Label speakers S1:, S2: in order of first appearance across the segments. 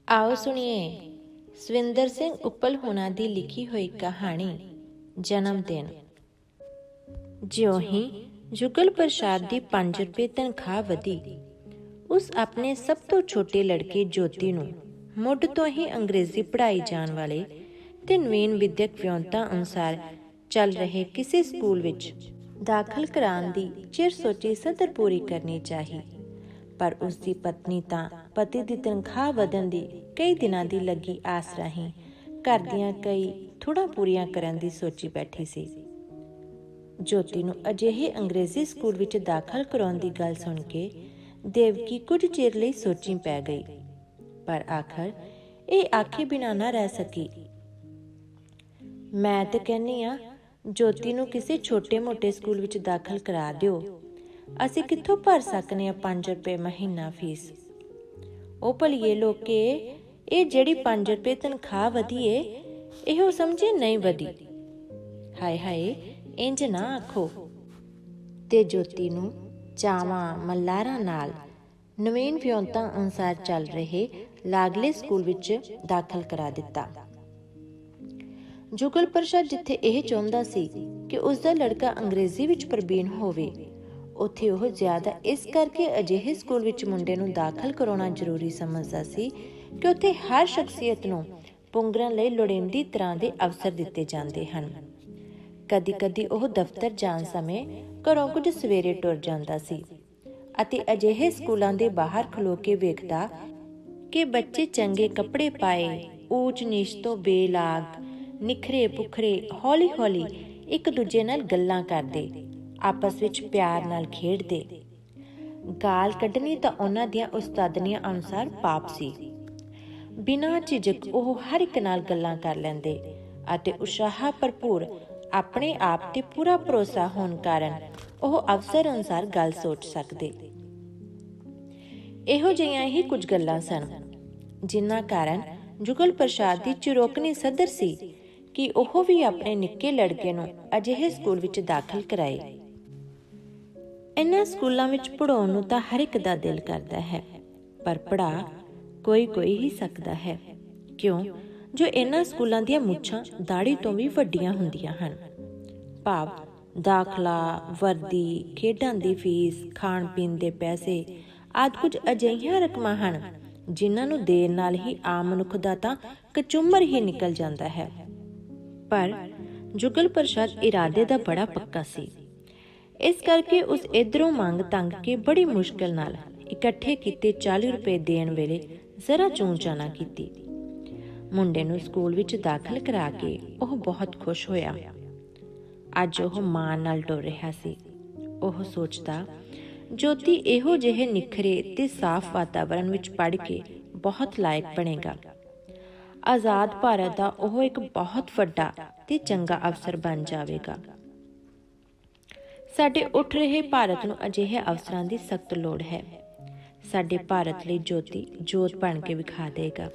S1: आओ सुनिए ਸਵਿੰਦਰ ਸਿੰਘ ਉੱਪਲ ਹੋਣਾ ਦੀ ਲਿਖੀ ਹੋਈ ਕਹਾਣੀ ਜਨਮ ਦਿਨ। ਜਿਉਂ ਹੀ ਜੁਗਲ ਪ੍ਰਸਾਦ ਦੀ 5 ਰੁਪਏ ਤਨਖਾਹ ਵਧੀ, ਉਸ ਆਪਣੇ ਸਭ ਤੋਂ ਛੋਟੇ ਲੜਕੇ ਜੋਤੀ ਨੂੰ ਮੁੱਢ ਤੋਂ ਹੀ ਅੰਗਰੇਜ਼ੀ ਪੜ੍ਹਾਈ ਜਾਣ ਵਾਲੇ ਤੇ ਨਵੀਨ ਵਿਦਿਅਕ ਵਿਉਂਤਾਂ ਅਨੁਸਾਰ ਚੱਲ ਰਹੇ ਕਿਸੇ ਸਕੂਲ ਵਿੱਚ ਦਾਖਲ ਕਰਾਉਣ ਦੀ ਚਿਰ ਸੋਚੀ ਸਦਰ ਪੂਰੀ ਕਰਨੀ ਚਾਹੀ। ਪਰ ਉਸ ਦੀ ਪਤਨੀ ਤਾਂ ਪਤੀ ਦੀ ਤਨਖਾਹ ਵਧਣ ਦੀ ਕਈ ਦਿਨਾਂ ਦੀ ਲੱਗੀ ਆਸ ਰਾਹੀਂ ਘਰ ਦੀਆਂ ਕਈ ਥੋੜ੍ਹਾਂ ਪੂਰੀਆਂ ਕਰਨ ਦੀ ਸੋਚੀ ਬੈਠੀ ਸੀ। ਜੋਤੀ ਨੂੰ ਅਜਿਹੇ ਅੰਗਰੇਜ਼ੀ ਸਕੂਲ ਵਿੱਚ ਦਾਖਲ ਕਰਾਉਣ ਦੀ ਗੱਲ ਸੁਣ ਕੇ ਦੇਵਕੀ ਕੁਝ ਚਿਰ ਲਈ ਸੋਚੀ ਪੈ ਗਈ, ਪਰ ਆਖਰ ਇਹ ਆਖੇ ਬਿਨਾਂ ਨਾ ਰਹਿ ਸਕੀ। ਮੈਂ ਤਾਂ ਕਹਿੰਦੀ ਹਾਂ, ਜੋਤੀ ਨੂੰ ਕਿਸੇ ਛੋਟੇ ਮੋਟੇ ਸਕੂਲ ਵਿੱਚ ਦਾਖਲ ਕਰਾ ਦਿਓ। ਅਸੀਂ ਕਿੱਥੋਂ ਭਰ ਸਕਨੇ ਆ 5 ਰੁਪਏ ਮਹੀਨਾ ਫੀਸ। ਉਹ ਭਲੀਏ ਲੋਕੇ, ਇਹ ਜਿਹੜੀ 5 ਰੁਪਏ ਤਨਖਾਹ ਵਧੀ ਏ, ਇਹੋ ਸਮਝੇ ਨਹੀਂ ਵਧੀ। ਹਾਏ ਹਾਏ, ਇੰਝ ਨਾ ਆਖੋ। ਤੇ ਜੋਤੀ ਨੂੰ ਚਾਵਾਂ ਮੱਲਾਰਾਂ ਨਾਲ ਨਵੀਨ ਵਿਉਂਤਾਂ ਅਨੁਸਾਰ ਚੱਲ ਰਹੇ ਲਾਗਲੇ ਸਕੂਲ ਵਿੱਚ ਦਾਖਲ ਕਰਾ ਦਿੱਤਾ। ਜੁਗਲ ਪ੍ਰਸਾਦ ਜਿੱਥੇ ਇਹ ਚਾਹੁੰਦਾ ਸੀ ਕਿ ਉਸਦਾ ਲੜਕਾ ਅੰਗਰੇਜ਼ੀ ਵਿੱਚ ਪ੍ਰਬੀਨ ਹੋਵੇ, ਉੱਥੇ ਉਹ ਜ਼ਿਆਦਾ ਇਸ ਕਰਕੇ ਅਜਿਹੇ ਸਕੂਲ ਵਿੱਚ ਮੁੰਡੇ ਨੂੰ ਦਾਖਲ ਕਰਾਉਣਾ ਜ਼ਰੂਰੀ ਸਮਝਦਾ ਸੀ ਕਿ ਉੱਥੇ ਹਰ ਸ਼ਖਸੀਅਤ ਨੂੰ ਪੁੰਗਰਨ ਲਈ ਲੋੜੀਂਦੀ ਤਰ੍ਹਾਂ ਦੇ ਅਵਸਰ ਦਿੱਤੇ ਜਾਂਦੇ ਹਨ। ਕਦੀ ਕਦੀ ਉਹ ਦਫ਼ਤਰ ਜਾਣ ਸਮੇਂ ਘਰੋਂ ਕੁਝ ਸਵੇਰੇ ਟੁਰ ਜਾਂਦਾ ਸੀ ਅਤੇ ਅਜਿਹੇ ਸਕੂਲਾਂ ਦੇ ਬਾਹਰ ਖਲੋ ਕੇ ਵੇਖਦਾ ਕਿ ਬੱਚੇ ਚੰਗੇ ਕੱਪੜੇ ਪਾਏ, ਊਚ ਨੀਚ ਤੋਂ ਬੇਲਾਗ, ਨਿਖਰੇ ਪੁਖਰੇ ਹੌਲੀ ਹੌਲੀ ਇੱਕ ਦੂਜੇ ਨਾਲ ਗੱਲਾਂ ਕਰਦੇ, ਆਪਸ ਵਿੱਚ ਪਿਆਰ ਨਾਲ ਖੇਡਦੇ। ਗਾਲ ਕੱਢਣੀ ਤਾਂ ਉਹਨਾਂ ਦੀਆਂ ਉਸਤਾਦਨੀਆਂ ਅਨੁਸਾਰ ਪਾਪ ਸੀ। ਬਿਨਾਂ ਝਿਜਕ ਉਹ ਹਰ ਇੱਕ ਨਾਲ ਗੱਲਾਂ ਕਰ ਲੈਂਦੇ ਅਤੇ ਉਤਸ਼ਾਹ ਭਰਪੂਰ ਆਪਣੇ ਆਪ ਤੇ ਪੂਰਾ ਭਰੋਸਾ ਹੋਣ ਕਾਰਨ ਉਹ ਅਵਸਰ ਅਨੁਸਾਰ ਗੱਲ ਸੋਚ ਸਕਦੇ। ਇਹੋ ਜਿਹੀਆਂ ਹੀ ਕੁਝ ਗੱਲਾਂ ਸਨ ਜਿਨ੍ਹਾਂ ਕਾਰਨ ਜੁਗਲ ਪ੍ਰਸਾਦ ਦੀ ਚਿਰੋਕਣੀ ਸਦਰ ਸੀ ਕਿ ਉਹ ਵੀ ਆਪਣੇ ਨਿੱਕੇ ਲੜਕੇ ਨੂੰ ਅਜਿਹੇ ਸਕੂਲ ਵਿੱਚ ਦਾਖਲ ਕਰਾਏ। ਇਹਨਾਂ ਸਕੂਲਾਂ ਵਿੱਚ ਪੜ੍ਹਾਉਣ ਨੂੰ ਤਾਂ ਹਰ ਇੱਕ ਦਾ ਦਿਲ ਕਰਦਾ ਹੈ, ਪਰ ਪੜ੍ਹਾ ਕੋਈ ਕੋਈ ਹੀ ਸਕਦਾ ਹੈ। ਕਿਉਂ ਜੋ ਇਹਨਾਂ ਸਕੂਲਾਂ ਦੀਆਂ ਮੁੱਛਾਂ ਦਾੜੀ ਤੋਂ ਵੀ ਵੱਡੀਆਂ ਹੁੰਦੀਆਂ ਹਨ। ਭਾਵ ਦਾਖਲਾ, ਵਰਦੀ, ਖੇਡਾਂ ਦੀ ਫੀਸ, ਖਾਣ ਪੀਣ ਦੇ ਪੈਸੇ ਆਦਿ ਕੁਝ ਅਜਿਹੀਆਂ ਰਕਮਾਂ ਹਨ ਜਿਨ੍ਹਾਂ ਨੂੰ ਦੇਣ ਨਾਲ ਹੀ ਆਮ ਮਨੁੱਖ ਦਾ ਤਾਂ ਕਚੂਮਰ ਹੀ ਨਿਕਲ ਜਾਂਦਾ ਹੈ। ਪਰ ਜੁਗਲ ਪ੍ਰਸਾਦ ਇਰਾਦੇ ਦਾ ਬੜਾ ਪੱਕਾ ਸੀ। ਇਸ ਕਰਕੇ ਉਸ ਇੱਧਰੋਂ ਮੰਗ ਤੰਗ ਕੇ ਬੜੀ ਮੁਸ਼ਕਿਲ ਨਾਲ ਇਕੱਠੇ ਕੀਤੇ 40 ਰੁਪਏ ਦੇਣ ਵੇਲੇ ਜ਼ਰਾ ਚੂੰ-ਚਾਂ ਨਾ ਕੀਤੀ। ਮੁੰਡੇ ਨੂੰ ਸਕੂਲ ਵਿੱਚ ਦਾਖਲ ਕਰਾ ਕੇ ਉਹ ਬਹੁਤ ਖੁਸ਼ ਹੋਇਆ। ਅੱਜ ਉਹ ਮਾਂ ਨਾਲ ਟੁਰ ਰਿਹਾ ਸੀ। ਉਹ ਸੋਚਦਾ, ਜੋਤੀ ਇਹੋ ਜਿਹੇ ਨਿਖਰੇ ਤੇ ਸਾਫ਼ ਵਾਤਾਵਰਨ ਵਿੱਚ ਪੜ੍ਹ ਕੇ ਬਹੁਤ ਲਾਇਕ ਬਣੇਗਾ। ਆਜ਼ਾਦ ਭਾਰਤ ਦਾ ਉਹ ਇੱਕ ਬਹੁਤ ਵੱਡਾ ਤੇ ਚੰਗਾ ਅਫਸਰ ਬਣ ਜਾਵੇਗਾ। ਸਾਡੇ ਉੱਠ ਰਹੇ ਭਾਰਤ ਨੂੰ ਅਜਿਹੇ ਅਵਸਰਾਂ ਦੀ ਸਖਤ ਲੋੜ ਹੈ। ਸਾਡੇ ਭਾਰਤ ਲਈ ਜੋਤੀ ਜੋਤ ਬਣ ਕੇ ਵਿਖਾ ਦੇਗਾ।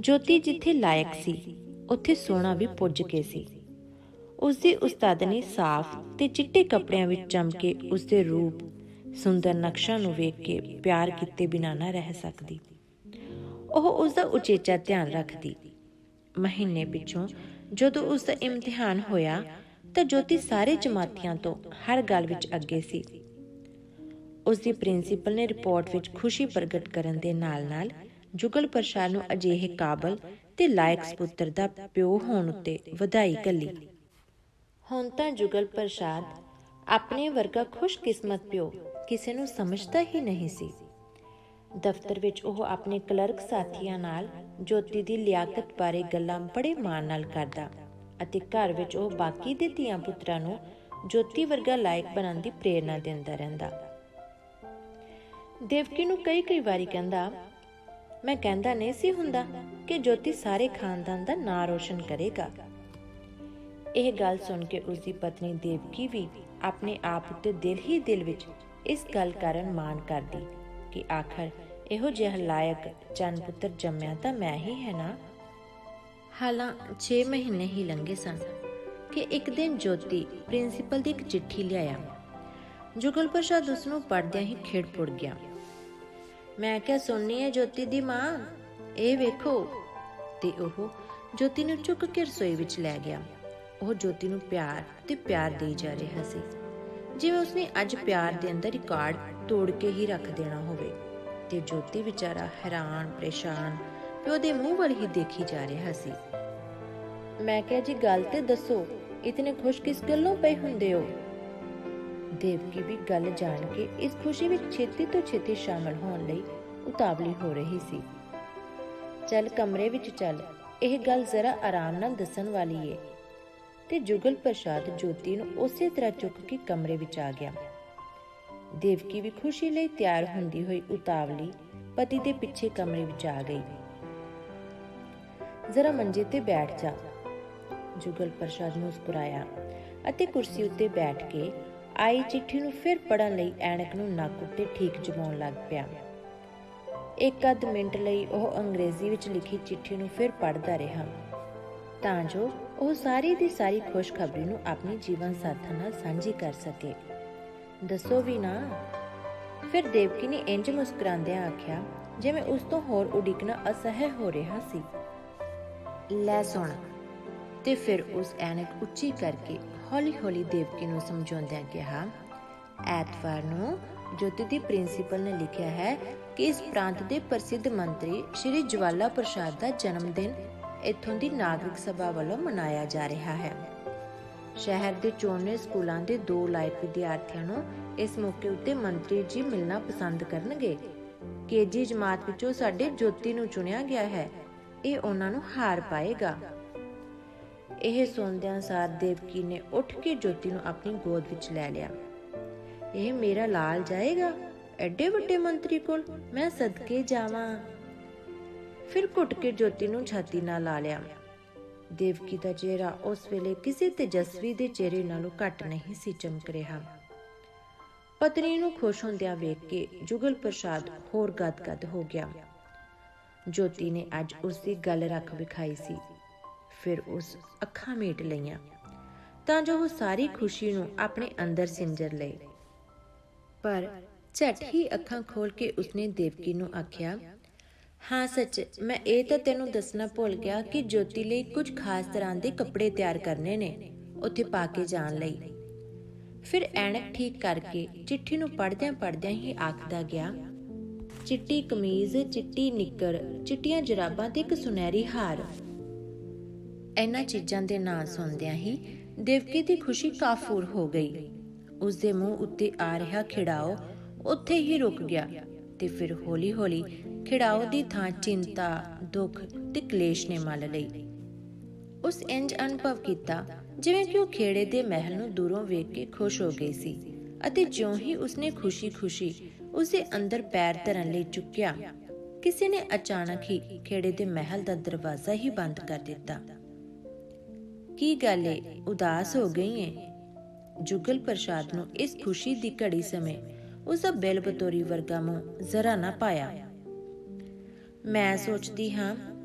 S1: ਜੋਤੀ ਜਿੱਥੇ ਲਾਇਕ ਸੀ, ਉੱਥੇ ਸੋਹਣਾ ਵੀ ਪੁੱਜ ਕੇ ਸੀ। ਉਸਦੀ ਉਸਤਾਦਨੀ ਸਾਫ਼ ਤੇ ਚਿੱਟੇ ਕੱਪੜਿਆਂ ਵਿੱਚ ਜੰਮ ਕੇ ਉਸਦੇ ਰੂਪ ਸੁੰਦਰ ਨਕਸ਼ਾਂ ਨੂੰ ਵੇਖ ਕੇ ਪਿਆਰ ਕੀਤੇ ਬਿਨਾਂ ਨਾ ਰਹਿ ਸਕਦੀ। ਉਹ ਉਸਦਾ ਉਚੇਚਾ ਧਿਆਨ ਰੱਖਦੀ। ਮਹੀਨੇ ਪਿੱਛੋਂ ਜਦੋਂ ਉਸਦਾ ਇਮਤਿਹਾਨ ਹੋਇਆ ਤਾਂ ਜੋਤੀ ਸਾਰੇ ਜਮਾਤੀਆਂ ਤੋਂ ਹਰ ਗੱਲ ਵਿੱਚ ਅੱਗੇ ਸੀ। ਉਸਦੀ ਪ੍ਰਿੰਸੀਪਲ ਨੇ ਰਿਪੋਰਟ ਵਿੱਚ ਖੁਸ਼ੀ ਪ੍ਰਗਟ ਕਰਨ ਦੇ ਨਾਲ ਨਾਲ ਜੁਗਲ ਪ੍ਰਸਾਦ ਨੂੰ ਅਜਿਹੇ ਕਾਬਲ ਤੇ ਲਾਇਕ ਸਪੁੱਤਰ ਦਾ ਪਿਓ ਹੋਣ ਉੱਤੇ ਵਧਾਈ ਘੱਲੀ। ਹੁਣ ਤਾਂ ਜੁਗਲ ਪ੍ਰਸਾਦ ਆਪਣੇ ਵਰਗਾ ਖੁਸ਼ਕਿਸਮਤ ਪਿਓ ਕਿਸੇ ਨੂੰ ਸਮਝਦਾ ਹੀ ਨਹੀਂ ਸੀ। ਦਫ਼ਤਰ ਵਿੱਚ ਉਹ ਆਪਣੇ ਕਲਰਕ ਸਾਥੀਆਂ ਨਾਲ ਜੋਤੀ ਦੀ ਲਿਆਕਤ ਬਾਰੇ ਗੱਲਾਂ ਬੜੇ ਮਾਣ ਨਾਲ ਕਰਦਾ ਅਤੇ ਘਰ ਵਿੱਚ ਉਹ ਬਾਕੀ ਦੇ ਧੀਆਂ ਪੁੱਤਰਾਂ ਨੂੰ ਜੋਤੀ ਵਰਗਾ ਲਾਇਕ ਬਣਨ ਦੀ ਪ੍ਰੇਰਨਾ ਦਿੰਦਾ ਰਹਿੰਦਾ। ਦੇਵਕੀ ਨੂੰ ਕਈ ਵਾਰੀ ਕਹਿੰਦਾ, ਮੈਂ ਕਹਿੰਦਾ ਨਹੀਂ ਸੀ ਹੁੰਦਾ ਕਿ ਜੋਤੀ ਸਾਰੇ ਖਾਨਦਾਨ ਦਾ ਨਾਂ ਰੋਸ਼ਨ ਕਰੇਗਾ। ਇਹ ਗੱਲ ਸੁਣ ਕੇ ਉਸਦੀ ਪਤਨੀ ਦੇਵਕੀ ਵੀ ਆਪਣੇ ਆਪ ਉੱਤੇ ਦਿਲ ਵਿੱਚ ਇਸ ਗੱਲ ਕਾਰਨ ਮਾਣ ਕਰਦੀ ਕਿ ਆਖਰ ਇਹੋ ਜਿਹਾ ਲਾਇਕ ਚੰਨ ਪੁੱਤਰ ਜੰਮਿਆ ਤਾਂ ਮੈਂ ਹੀ ਹੈ ਨਾ। ਹਾਲਾਂ 6 ਮਹੀਨੇ ਹੀ ਲੰਘੇ ਸਨ ਕਿ ਇੱਕ ਦਿਨ ਜੋਤੀ ਪ੍ਰਿੰਸੀਪਲ ਦੀ ਇੱਕ ਚਿੱਠੀ ਲਿਆਇਆ। ਜੁਗਲ ਪ੍ਰਸਾਦ ਉਸਨੂੰ ਪੜ੍ਹਦਿਆਂ ਹੀ ਖਿੜ ਪੁੜ ਗਿਆ। ਮੈਂ ਕਿਹਾ ਸੁਣਨੀ ਹੈ ਜੋਤੀ ਦੀ ਮਾਂ, ਇਹ ਵੇਖੋ। ਤੇ ਉਹ ਜੋਤੀ ਨੂੰ ਚੁੱਕ ਕੇ ਰਸੋਈ ਵਿੱਚ ਲੈ ਗਿਆ। ਉਹ ਜੋਤੀ ਨੂੰ ਪਿਆਰ ਤੇ ਪਿਆਰ ਦੇਈ ਜਾ ਰਿਹਾ ਸੀ, ਜਿਵੇਂ ਉਸਨੇ ਅੱਜ ਪਿਆਰ ਦੇ ਅੰਦਰ ਰਿਕਾਰਡ ਤੋੜ ਕੇ ਹੀ ਰੱਖ ਦੇਣਾ ਹੋਵੇ। ਤੇ ਜੋਤੀ ਵਿਚਾਰਾ ਹੈਰਾਨ ਪਰੇਸ਼ਾਨ ਪਿਓ ਦੇ ਮੂੰਹ ਵੱਲ ਹੀ ਦੇਖੀ ਜਾ ਰਿਹਾ ਸੀ। ਮੈਂ ਕਿਹਾ ਜੀ ਗੱਲ ਤੇ ਦੱਸੋ, ਇਤਨੇ ਖੁਸ਼ ਕਿਸ ਗੱਲੋਂ ਪਏ ਹੁੰਦੇ ਹੋ? ਦੇਵਕੀ ਵੀ ਗੱਲ ਜਾਣ ਕੇ ਇਸ ਖੁਸ਼ੀ ਵਿੱਚ ਛੇਤੀ ਤੋਂ ਛੇਤੀ ਸ਼ਾਮਲ ਹੋਣ ਲਈ ਉਤਾਵਲੀ ਹੋ ਰਹੀ ਸੀ। ਚੱਲ ਕਮਰੇ ਵਿੱਚ ਚੱਲ, ਇਹ ਗੱਲ ਜ਼ਰਾ ਆਰਾਮ ਨਾਲ ਦੱਸਣ ਵਾਲੀ ਏ। ਤੇ ਜੁਗਲ ਪ੍ਰਸਾਦ ਜੋਤੀ ਨੂੰ ਉਸੇ ਤਰ੍ਹਾਂ ਚੁੱਕ ਕੇ ਕਮਰੇ ਵਿੱਚ ਆ ਗਿਆ। ਦੇਵਕੀ ਵੀ ਖੁਸ਼ੀ ਲਈ ਤਿਆਰ ਹੁੰਦੀ ਹੋਈ ਉਤਾਵਲੀ ਪਤੀ ਦੇ ਪਿੱਛੇ ਕਮਰੇ ਵਿੱਚ ਆ ਗਈ। ਜ਼ਰਾ ਮੰਜੇ ਤੇ ਬੈਠ ਜਾ, ਜੁਗਲ ਪ੍ਰਸਾਦ ਮੁਸਕਰਾਇਆ ਅਤੇ ਕੁਰਸੀ ਉੱਤੇ ਬੈਠ ਕੇ ਆਈ ਚਿੱਠੀ ਨੂੰ ਫਿਰ ਪੜ੍ਹਨ ਲਈ ਐਨਕ ਨੂੰ ਨੱਕ ਉੱਤੇ ਠੀਕ ਜਮਾਉਣ ਲੱਗ ਪਿਆ। ਇੱਕ ਅੱਧ ਮਿੰਟ ਲਈ ਉਹ ਅੰਗਰੇਜ਼ੀ ਵਿੱਚ ਲਿਖੀ ਚਿੱਠੀ ਨੂੰ ਫਿਰ ਪੜ੍ਹਦਾ ਰਿਹਾ, ਤਾਂ ਜੋ ਉਹ ਸਾਰੀ ਦੀ ਸਾਰੀ ਖੁਸ਼ਖਬਰੀ ਨੂੰ ਆਪਣੀ ਜੀਵਨ ਸਾਥਣ ਨਾਲ ਸਾਂਝੀ ਕਰ ਸਕੇ। ਦੱਸੋ ਵੀ ਨਾ। ਫਿਰ ਦੇਵਕੀ ਨੇ ਇੰਜ ਮੁਸਕਰਾਉਂਦਿਆਂ ਆਖਿਆ ਜਿਵੇਂ ਉਸ ਤੋਂ ਹੋਰ ਉਡੀਕਣਾ ਅਸਹਿ ਹੋ ਰਿਹਾ ਸੀ। ਲੈ ਸੁਣ। ਤੇ ਫਿਰ ਉਸ ਐਨਕ ਉੱਚੀ ਕਰਕੇ ਹੌਲੀ ਹੌਲੀ ਦੇਵਕੀ ਨੂੰ ਸਮਝਾਉਂਦਿਆਂ ਕਿਹਾ, ਐਤਵਾਰ ਨੂੰ ਜੋਤੀ ਦੀ ਪ੍ਰਿੰਸੀਪਲ ਨੇ ਲਿਖਿਆ ਹੈ ਕਿ ਇਸ ਪ੍ਰਾਂਤ ਦੇ ਪ੍ਰਸਿੱਧ ਮੰਤਰੀ ਸ਼੍ਰੀ ਜਵਾਲਾ ਪ੍ਰਸਾਦ ਦਾ ਜਨਮ ਦਿਨ ਇੱਥੋਂ ਦੀ ਨਾਗਰਿਕ ਸਭਾ ਵੱਲੋਂ ਮਨਾਇਆ ਜਾ ਰਿਹਾ ਹੈ। ਸ਼ਹਿਰ ਦੇ ਚੋਣੇ ਸਕੂਲਾਂ ਦੇ 2 ਲਾਇਕ ਵਿਦਿਆਰਥੀਆਂ ਨੂੰ ਇਸ ਮੌਕੇ ਉੱਤੇ ਮੰਤਰੀ ਜੀ ਮਿਲਣਾ ਪਸੰਦ ਕਰਨਗੇ। ਕੇਜੀ ਜਮਾਤ ਵਿੱਚੋਂ ਸਾਡੇ ਜੋਤੀ ਨੂੰ ਚੁਣਿਆ ਗਿਆ ਹੈ, ਇਹ ਉਹਨਾਂ ਨੂੰ ਹਾਰ ਪਾਏਗਾ। ਇਹ ਸੁਣਦਿਆਂ ਸਾਰ ਦੇਵਕੀ ਨੇ ਉੱਠ ਕੇ ਜੋਤੀ ਨੂੰ ਆਪਣੀ ਗੋਦ ਵਿੱਚ ਲੈ ਲਿਆ। ਇਹ ਮੇਰਾ ਲਾਲ ਜਾਏਗਾ ਐਡੇ ਵੱਡੇ ਮੰਤਰੀ ਕੋਲ, ਮੈਂ ਸਦਕੇ ਜਾਵਾਂ। ਫਿਰ ਘੁੱਟ ਕੇ ਜੋਤੀ ਨੂੰ ਛਾਤੀ ਨਾਲ ਲਾ ਲਿਆ। ਦੇਵਕੀ ਦਾ ਚਿਹਰਾ ਉਸ ਵੇਲੇ ਕਿਸੇ ਤੇਜਸਵੀ ਦੇ ਚਿਹਰੇ ਨਾਲੋਂ ਘੱਟ ਨਹੀਂ ਸੀ ਚਮਕ ਰਿਹਾ। ਪਤਨੀ ਨੂੰ ਖੁਸ਼ ਹੁੰਦਿਆਂ ਵੇਖ ਕੇ ਜੁਗਲ ਪ੍ਰਸਾਦ ਹੋਰ ਗਦਗਦ ਹੋ ਗਿਆ। ਜੋਤੀ ਨੇ ਅੱਜ ਉਸ ਦੀ ਗੱਲ ਰੱਖ ਵਿਖਾਈ ਸੀ। ਫਿਰ ਉਸ ਅੱਖਾਂ ਮੀਟ ਲਈਆਂ ਤਾਂ ਜੋ ਉਹ ਸਾਰੀ ਖੁਸ਼ੀ ਨੂੰ ਆਪਣੇ ਅੰਦਰ ਸਿੰਜਰ ਲਏ। ਪਰ ਝਟ ਹੀ ਅੱਖਾਂ ਖੋਲ ਕੇ ਉਸਨੇ ਦੇਵਕੀ ਨੂੰ ਆਖਿਆ, ਹਾਂ ਸੱਚ, ਮੈਂ ਇਹ ਤਾਂ ਤੈਨੂੰ ਦੱਸਣਾ ਭੁੱਲ ਗਿਆ ਕਿ ਜੋਤੀ ਲਈ ਕੁਝ ਖਾਸ ਤਰ੍ਹਾਂ ਦੇ ਕੱਪੜੇ ਤਿਆਰ ਕਰਨੇ ਨੇ ਉੱਥੇ ਪਾ ਕੇ ਜਾਣ ਲਈ। ਫਿਰ ਐਨਕ ਠੀਕ ਕਰਕੇ ਚਿੱਠੀ ਨੂੰ ਪੜ੍ਹਦਿਆਂ ਹੀ ਆਖਦਾ ਗਿਆ, ਚਿੱਟੀ ਕਮੀਜ਼, ਚਿੱਟੀ ਨਿੱਕਰ, ਚਿੱਟੀਆਂ ਜਰਾਬਾਂ ਤੇ ਇੱਕ ਸੁਨਹਿਰੀ ਹਾਰ। ਇਹਨਾਂ ਚੀਜ਼ਾਂ ਦੇ ਨਾਂ ਸੁਣਦਿਆਂ ਹੀ ਦੇਵਕੀ ਦੀ ਖੁਸ਼ੀ ਕਾਫੂਰ ਹੋ ਗਈ। ਉਸਦੇ ਮੂੰਹ ਉੱਤੇ ਆ ਰਿਹਾ ਖਿੜਾਓ ਉੱਥੇ ਹੀ ਰੁਕ ਗਿਆ ਤੇ ਫਿਰ ਹੌਲੀ ਹੌਲੀ ਖਿੜਾਓ ਦੀ ਥਾਂ ਚਿੰਤਾ, ਦੁੱਖ ਤੇ ਕਲੇਸ਼ ਨੇ ਮੱਲ ਲਈ। ਉਸ ਇੰਜ ਅਨੁਭਵ ਕੀਤਾ ਜਿਵੇਂ ਕਿ ਉਹ ਖੇੜੇ ਦੇ ਮਹਿਲ ਨੂੰ ਦੂਰੋਂ ਵੇਖ ਕੇ ਖੁਸ਼ ਹੋ ਗਈ ਸੀ, ਅਤੇ ਜਿਉਂ ਹੀ ਉਸਨੇ ਖੁਸ਼ੀ ਉਸਦੇ ਅੰਦਰ ਪੈਰ ਧਰਨ ਲਈ ਚੁੱਕਿਆ, ਕਿਸੇ ਨੇ ਅਚਾਨਕ ਹੀ ਖੇੜੇ ਦੇ ਮਹਿਲ ਦਾ ਦਰਵਾਜ਼ਾ ਹੀ ਬੰਦ ਕਰ ਦਿੱਤਾ। ਕੀ ਗੱਲ ਏ, ਉਦਾਸ ਹੋ ਗਈ ਏ? ਜੁਗਲ ਪ੍ਰਸਾਦ ਨੂੰ ਇਸ ਖੁਸ਼ੀ ਦੀ ਘੜੀ ਸਮੇਂ ਉਸਦਾ ਬਿਲ ਬਤੌਰੀ ਵਰਗਾ ਮੂੰਹ ਜ਼ਰਾ ਨਾ ਪਾਇਆ। ਮੈਂ ਸੋਚਦੀ ਹਾਂ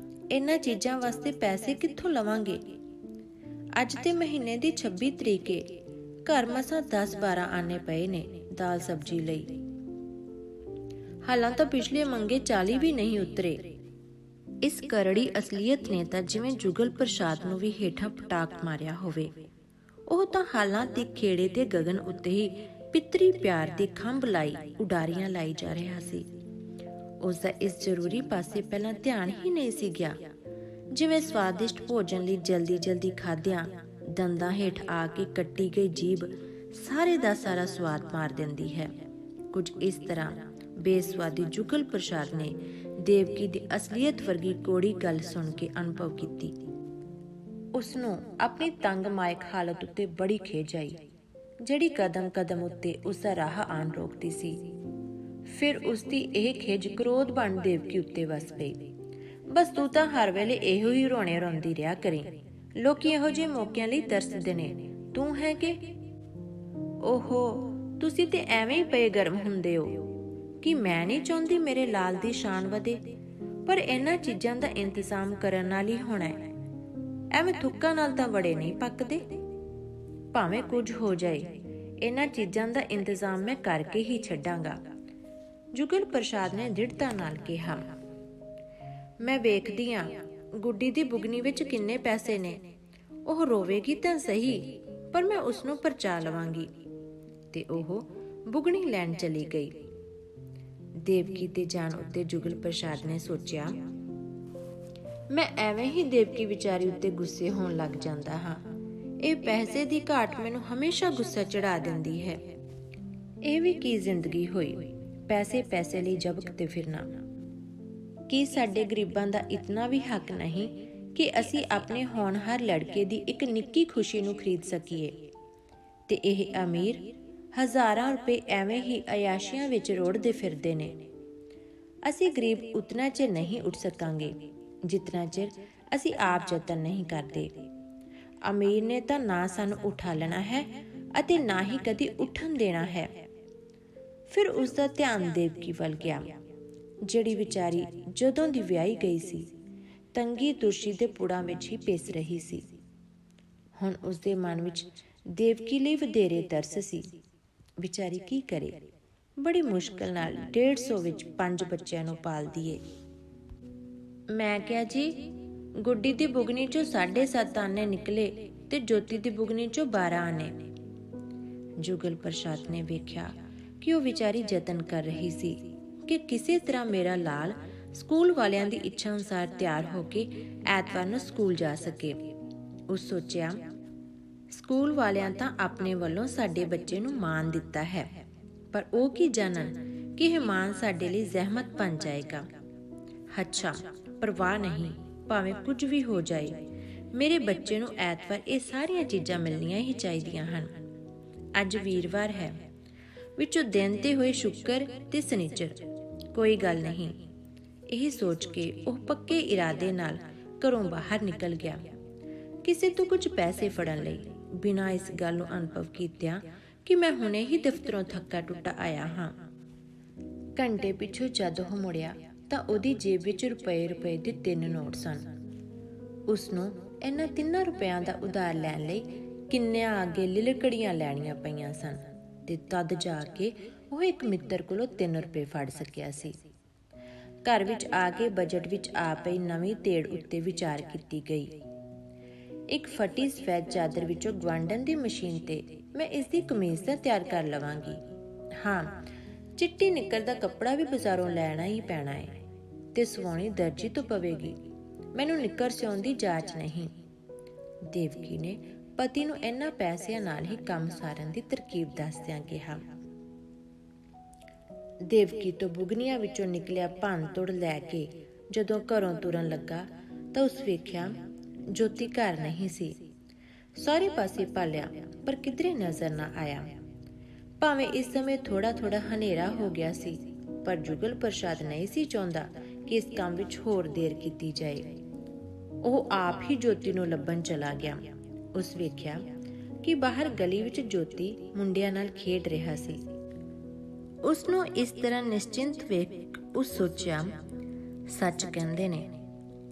S1: ਇਹਨਾਂ ਚੀਜ਼ਾਂ ਵਾਸਤੇ ਪੈਸੇ ਕਿੱਥੋਂ ਲਵਾਂਗੇ? ਅੱਜ ਤੇ ਮਹੀਨੇ ਦੀ 26 ਤਰੀਕ ਏ, ਘਰ ਮਸਾਂ 10-12 ਆਨੇ ਪਏ ਨੇ ਦਾਲ ਸਬਜ਼ੀ ਲਈ। ਹਾਲਾਂ ਤਾਂ ਪਿਛਲੇ ਮੰਗੇ 40 ਵੀ ਨਹੀਂ ਉਤਰੇ। ਇਸ ਕਰੜੀ ਅਸਲੀਅਤ ਨੇ ਤਾਂ ਜਿਵੇਂ ਜੁਗਲ ਪ੍ਰਸਾਦ ਨੂੰ ਵੀ ਹੇਠਾਂ ਪਟਾਕ ਮਾਰਿਆ ਹੋਵੇ। ਉਹ ਤਾਂ ਹਾਲਾਂ ਦੀ ਖੇੜੇ ਦੇ ਗਗਨ ਉੱਤੇ ਹੀ ਪਿਤਰੀ ਪਿਆਰ ਦੇ ਖੰਭ ਲਾਈ ਉਡਾਰੀਆਂ ਲਾਈ ਜਾ ਰਿਹਾ ਸੀ। ਉਸਦਾ ਇਸ ਜ਼ਰੂਰੀ ਪਾਸੇ ਪਹਿਲਾਂ ਧਿਆਨ ਹੀ ਨਹੀਂ ਸੀ ਗਿਆ। ਜਿਵੇਂ ਸਵਾਦਿਸ਼ਟ ਭੋਜਨ ਲਈ ਜਲਦੀ ਖਾਦਿਆਂ ਦੰਦਾਂ ਹੇਠ ਆ ਕੇ ਕੱਟੀ ਗਈ ਜੀਭ ਸਾਰੇ ਦਾ ਸਾਰਾ ਸਵਾਦ ਮਾਰ ਦਿੰਦੀ ਹੈ, ਕੁਝ ਇਸ ਤਰ੍ਹਾਂ ਬੇਸਵਾਦੀ ਜੁਗਲ ਪ੍ਰਸਾਦ ਨੇ ਦੇਵਕੀ ਦੀ ਅਸਲੀਅਤ ਵਰਗੀ ਕੋੜੀ ਗੱਲ ਸੁਣ ਕੇ ਅਨੁਭਵ ਕੀਤੀ। ਉਸਨੂੰ ਆਪਣੀ ਤੰਗ ਮਾਇਕ ਹਾਲਤ ਉੱਤੇ ਬੜੀ ਖੇਜ ਆਈ, ਜਿਹੜੀ ਕਦਮ ਉੱਤੇ ਉਸਦਾ ਰਾਹ ਆਣ ਰੋਕਦੀ ਸੀ। ਫਿਰ ਉਸਦੀ ਇਹ ਖਿਜ ਕ੍ਰੋਧ ਬਣ ਦੇਵਕੀ ਉੱਤੇ ਵਸ ਪਈ। ਬਸ ਤੂੰ ਤਾਂ ਹਰ ਵੇਲੇ ਇਹੋ ਹੀ ਰੋਣੇ ਰੋਂਦੀ ਰਿਹਾ ਕਰੀ, ਲੋਕੀ ਇਹੋ ਜਿਹੇ ਮੌਕਿਆਂ ਲਈ ਤਰਸਦੇ ਨੇ, ਤੂੰ ਹੈ ਕਿ? ਓਹੋ, ਤੁਸੀਂ ਤੇ ਐਵੇਂ ਹੀ ਪਏ ਗਰਮ ਹੁੰਦੇ ਹੋ ਕਿ ਮੈਂ ਨਹੀਂ ਚਾਹੁੰਦੀ ਮੇਰੇ ਲਾਲ ਦੀ ਸ਼ਾਨ ਵਧੇ, ਪਰ ਇਹਨਾਂ ਚੀਜ਼ਾਂ ਦਾ ਇੰਤਜ਼ਾਮ ਕਰਨ ਨਾਲ ਹੀ ਹੋਣਾ ਹੈ। ਐਵੇਂ ਥੁੱਕਾਂ ਨਾਲ ਤਾਂ ਵੜੇ ਨਹੀਂ ਪੱਕਦੇ। ਭਾਵੇਂ ਕੁਝ ਹੋ ਜਾਏ, ਇਹਨਾਂ ਚੀਜ਼ਾਂ ਦਾ ਇੰਤਜ਼ਾਮ ਮੈਂ ਕਰਕੇ ਹੀ ਛੱਡਾਂਗਾ। ਜੁਗਲ ਪ੍ਰਸਾਦ ਨੇ ਦ੍ਰਿੜਤਾ ਨਾਲ ਕਿਹਾ। ਮੈਂ ਵੇਖਦੀ ਹਾਂ ਗੁੱਡੀ ਦੀ ਬੁਗਨੀ ਵਿੱਚ ਕਿੰਨੇ ਪੈਸੇ ਨੇ। ਉਹ ਰੋਵੇਗੀ ਤਾਂ ਸਹੀ, ਪਰ ਮੈਂ ਉਸਨੂੰ ਪਰਚਾ ਲਵਾਂਗੀ। ਤੇ ਉਹ ਬੁਗਣੀ ਲੈਣ ਚਲੀ ਗਈ। ਦੇਵਕੀ ਤੇ ਜਾਣ ਉੱਤੇ ਜੁਗਲ ਪ੍ਰਸਾਦ ਨੇ ਸੋਚਿਆ, ਮੈਂ ਐਵੇਂ ਹੀ ਦੇਵਕੀ ਵਿਚਾਰੀ ਉੱਤੇ ਗੁੱਸੇ ਹੋਣ ਲੱਗ ਜਾਂਦਾ ਹਾਂ। ਇਹ ਪੈਸੇ ਦੀ ਘਾਟ ਮੈਨੂੰ ਹਮੇਸ਼ਾ ਗੁੱਸਾ ਚੜਾ ਦਿੰਦੀ ਹੈ। ਇਹ ਵੀ ਕੀ ਜ਼ਿੰਦਗੀ ਹੋਈ, ਪੈਸੇ ਪੈਸੇ ਲਈ ਜਬਕਤੇ ਫਿਰਨਾ। ਕੀ ਸਾਡੇ ਗਰੀਬਾਂ ਦਾ ਇਤਨਾ ਵੀ ਹੱਕ ਨਹੀਂ ਕਿ ਅਸੀਂ ਆਪਣੇ ਹੋਣਹਾਰ ਲੜਕੇ ਦੀ ਇੱਕ ਨਿੱਕੀ ਖੁਸ਼ੀ ਨੂੰ ਖਰੀਦ ਸਕੀਏ? ਤੇ ਇਹ ਅਮੀਰ ਹਜ਼ਾਰਾਂ ਰੁਪਏ ਐਵੇਂ ਹੀ ਅਯਾਸ਼ੀਆਂ ਵਿੱਚ ਰੋੜਦੇ ਫਿਰਦੇ ਨੇ। ਅਸੀਂ ਗਰੀਬ ਉਤਨਾ ਚਿਰ ਨਹੀਂ ਉੱਠ ਸਕਾਂਗੇ ਜਿਤਨਾ ਚਿਰ ਅਸੀਂ ਆਪ ਯਤਨ ਨਹੀਂ ਕਰਦੇ। ਅਮੀਰ ਨੇ ਤਾਂ ਨਾ ਸਾਨੂੰ ਉਠਾਲਣਾ ਹੈ ਅਤੇ ਨਾ ਹੀ ਕਦੀ ਉੱਠਣ ਦੇਣਾ ਹੈ। ਫਿਰ ਉਸ ਦਾ ਧਿਆਨ ਦੇਵਕੀ ਵੱਲ ਗਿਆ, ਜਿਹੜੀ ਵਿਚਾਰੀ ਜਦੋਂ ਦੀ ਵਿਆਹੀ ਗਈ ਸੀ ਤੰਗੀ ਤੁਰਸ਼ੀ ਦੇ ਪੁੜਾਂ ਵਿੱਚ ਹੀ ਪਿਸ ਰਹੀ ਸੀ। ਹੁਣ ਉਸਦੇ ਮਨ ਵਿੱਚ ਦੇਵਕੀ ਲਈ ਵਧੇਰੇ ਤਰਸ ਸੀ। ਵਿਚਾਰੀ ਕੀ ਕਰੇ? ਬੜੀ ਮੁਸ਼ਕਲ ਨਾਲ 150 ਵਿੱਚ 5 ਬੱਚਿਆਂ ਨੂੰ ਪਾਲਦੀ ਏ। ਮੈਂ ਕਿਹਾ ਜੀ, ਗੁੱਡੀ ਦੀ ਬੁਗਨੀ ਚੋਂ 7.5 ਆਨੇ ਨਿਕਲੇ ਤੇ ਜੋਤੀ ਦੀ ਬੁਗਨੀ ਚੋਂ 12 ਆਨੇ। ਜੁਗਲ ਪ੍ਰਸਾਦ ਨੇ ਵੇਖਿਆ ਕਿ ਉਹ ਵਿਚਾਰੀ ਯਤਨ ਕਰ ਰਹੀ ਸੀ ਕਿ ਕਿਸੇ ਤਰ੍ਹਾਂ ਮੇਰਾ ਲਾਲ ਸਕੂਲ ਵਾਲਿਆਂ ਦੀ ਇੱਛਾ ਅਨੁਸਾਰ ਤਿਆਰ ਹੋ ਕੇ ਐਤਵਾਰ ਨੂੰ ਸਕੂਲ ਜਾ ਸਕੇ। ਉਹ ਸੋਚਿਆ, ਸਕੂਲ ਵਾਲਿਆਂ ਤਾਂ ਆਪਣੇ ਵੱਲੋਂ ਸਾਡੇ ਬੱਚੇ ਨੂੰ ਮਾਣ ਦਿੱਤਾ ਹੈ, ਪਰ ਉਹ ਕੀ ਜਾਣਨ ਕਿ ਇਹ ਮਾਣ ਸਾਡੇ ਲਈ ਜ਼ਹਿਮਤ ਬਣ ਜਾਏਗਾ। ਅੱਛਾ, ਪਰਵਾਹ ਨਹੀਂ, ਭਾਵੇਂ ਕੁਝ ਵੀ ਹੋ ਜਾਏ, ਮੇਰੇ ਬੱਚੇ ਨੂੰ ਐਤਵਾਰ ਇਹ ਸਾਰੀਆਂ ਚੀਜ਼ਾਂ ਮਿਲਣੀਆਂ ਹੀ ਚਾਹੀਦੀਆਂ ਹਨ। ਅੱਜ ਵੀਰਵਾਰ ਹੈ, ਵਿੱਚੋਂ ਦਿਨ ਤੇ ਹੋਏ ਸ਼ੁੱਕਰ ਤੇ ਸ਼ਨੀਚਰ। ਕੋਈ ਗੱਲ ਨਹੀਂ। ਇਹ ਸੋਚ ਕੇ ਉਹ ਪੱਕੇ ਇਰਾਦੇ ਨਾਲ ਘਰੋਂ ਬਾਹਰ ਨਿਕਲ ਗਿਆ, ਕਿਸੇ ਤੋਂ ਕੁਝ ਪੈਸੇ ਫੜਨ ਲਈ, ਬਿਨਾਂ ਇਸ ਗੱਲ ਨੂੰ ਅਨੁਭਵ ਕੀਤਿਆਂ ਕਿ ਮੈਂ ਹੁਣੇ ਹੀ ਦਫ਼ਤਰੋਂ ਥੱਕਾ ਟੁੱਟਾ ਆਇਆ ਹਾਂ। ਘੰਟੇ ਪਿੱਛੋਂ ਜਦ ਉਹ ਮੁੜਿਆ ਤਾਂ ਉਹਦੀ ਜੇਬ ਵਿੱਚ ਰੁਪਏ ਦੇ 3 ਨੋਟ ਸਨ। ਉਸਨੂੰ ਇਹਨਾਂ 3 ਰੁਪਇਆਂ ਦਾ ਉਧਾਰ ਲੈਣ ਲਈ ਕਿੰਨਿਆਂ ਅੱਗੇ ਲਿਲਕੜੀਆਂ ਲੈਣੀਆਂ ਪਈਆਂ ਸਨ ਤੇ ਤਦ ਜਾ ਕੇ ਉਹ ਇੱਕ ਮਿੱਤਰ ਕੋਲੋਂ 3 ਰੁਪਏ ਫੜ ਸਕਿਆ ਸੀ। ਘਰ ਵਿੱਚ ਆ ਕੇ ਬਜਟ ਵਿੱਚ ਆ ਪਈ ਨਵੀਂ ਤੇੜ ਉੱਤੇ ਵਿਚਾਰ ਕੀਤੀ ਗਈ। ਇੱਕ ਫਟੀ ਸਫੈਦ ਚਾਦਰ ਵਿੱਚੋਂ ਗਵਾਂਢਣ ਦੀ ਮਸ਼ੀਨ ਤੇ ਮੈਂ ਇਸ ਦੀ ਕਮੀਜ਼ ਤਾਂ ਤਿਆਰ ਕਰ ਲਵਾਂਗੀ। ਹਾਂ, ਚਿੱਟੀ ਨਿੱਕਰ ਦਾ ਕੱਪੜਾ ਵੀ ਬਾਜ਼ਾਰੋਂ ਲੈਣਾ ਹੀ ਪੈਣਾ ਹੈ ਤੇ ਸਵਾਉਣੀ ਦਰਜੀ ਤੋਂ ਪਵੇਗੀ। ਮੈਨੂੰ ਨਿੱਕਰ ਸਿਉਣ ਦੀ ਜਾਚ ਨਹੀਂ। ਦੇਵਕੀ ਨੇ ਪਤੀ ਨੂੰ ਇਹਨਾਂ ਪੈਸਿਆਂ ਨਾਲ ਹੀ ਕੰਮ ਸਾਰਨ ਦੀ ਤਰਕੀਬ ਦੱਸਦਿਆਂ ਕਿਹਾ। ਦੇਵਕੀ ਤੋਂ ਬੁਗਨੀਆਂ ਵਿੱਚੋਂ ਨਿਕਲਿਆ ਭੰਨ ਤੋੜ ਲੈ ਕੇ ਜਦੋਂ ਘਰੋਂ ਤੁਰਨ ਲੱਗਾ ਤਾਂ ਉਸ ਵੇਖਿਆ ਜੋਤੀ ਘਰ ਨਹੀਂ ਸੀ। ਸਾਰੇ ਪਾਸੇ ਭਾਲਿਆ ਪਰ ਕਿਧਰੇ ਨਜ਼ਰ ਨਾ ਆਇਆ। ਭਾਵੇਂ ਇਸ ਸਮੇਂ ਥੋੜਾ ਥੋੜਾ ਹਨੇਰਾ ਹੋ ਗਿਆ ਸੀ, ਪਰ ਜੁਗਲ ਪ੍ਰਸਾਦ ਨਹੀਂ ਸੀ ਚਾਹੁੰਦਾ ਕਿ ਇਸ ਕੰਮ ਵਿੱਚ ਹੋਰ ਦੇਰ ਕੀਤੀ ਜਾਏ। ਉਹ ਆਪ ਹੀ ਜੋਤੀ ਨੂੰ ਲੱਭਣ ਚਲਾ ਗਿਆ। ਉਸ ਵੇਖਿਆ ਕਿ ਬਾਹਰ ਗਲੀ ਵਿੱਚ ਜੋਤੀ ਮੁੰਡਿਆਂ ਨਾਲ ਖੇਡ ਰਿਹਾ ਸੀ। ਉਸਨੂੰ ਇਸ ਤਰ੍ਹਾਂ ਨਿਸ਼ਚਿੰਤ ਵੇਖ ਉਸ ਸੋਚਿਆ, ਸੱਚ ਕਹਿੰਦੇ ਨੇ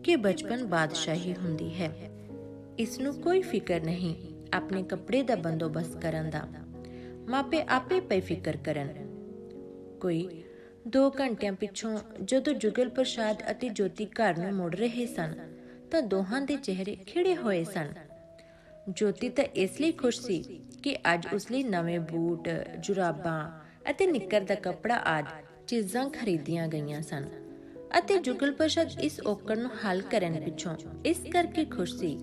S1: ਕਿ ਬਚਪਨ ਬਾਦਸ਼ਾਹੀ ਹੁੰਦੀ ਹੈ। ਇਸ ਨੂੰ ਕੋਈ ਫਿਕਰ ਨਹੀਂ ਆਪਣੇ ਕੱਪੜੇ ਦਾ ਬੰਦੋਬਸਤ ਕਰਨ ਦਾ। ਮਾਪੇ ਆਪੇ ਪਈ ਫਿਕਰ ਕਰਨ। ਕੋਈ 2 ਘੰਟਿਆਂ ਪਿੱਛੋਂ ਜਦੋਂ ਜੁਗਲ ਪ੍ਰਸਾਦ ਅਤੇ ਜੋਤੀ ਘਰ ਨੂੰ ਮੁੜ ਰਹੇ ਸਨ ਤਾਂ ਦੋਹਾਂ ਦੇ ਚਿਹਰੇ ਖਿੜੇ ਹੋਏ ਸਨ। ਜੋਤੀ ਤਾਂ ਇਸ ਲਈ ਖੁਸ਼ ਸੀ ਕਿ ਅੱਜ ਉਸ ਲਈ ਨਵੇਂ ਬੂਟ, ਜੁਰਾਬਾਂ ਅਤੇ ਨਿੱਕਰ ਦਾ ਕੱਪੜਾ ਆਦਿ ਚੀਜ਼ਾਂ ਖਰੀਦੀਆਂ ਗਈਆਂ ਸਨ, ਅਤੇ ਜੁਗਲ ਪ੍ਰਸਾਦ ਇਸ ਔਕੜ ਨੂੰ ਹੱਲ ਕਰਨ ਪਿੱਛੋਂ ਇਸ ਕਰਕੇ ਖੁਸ਼ ਸੀ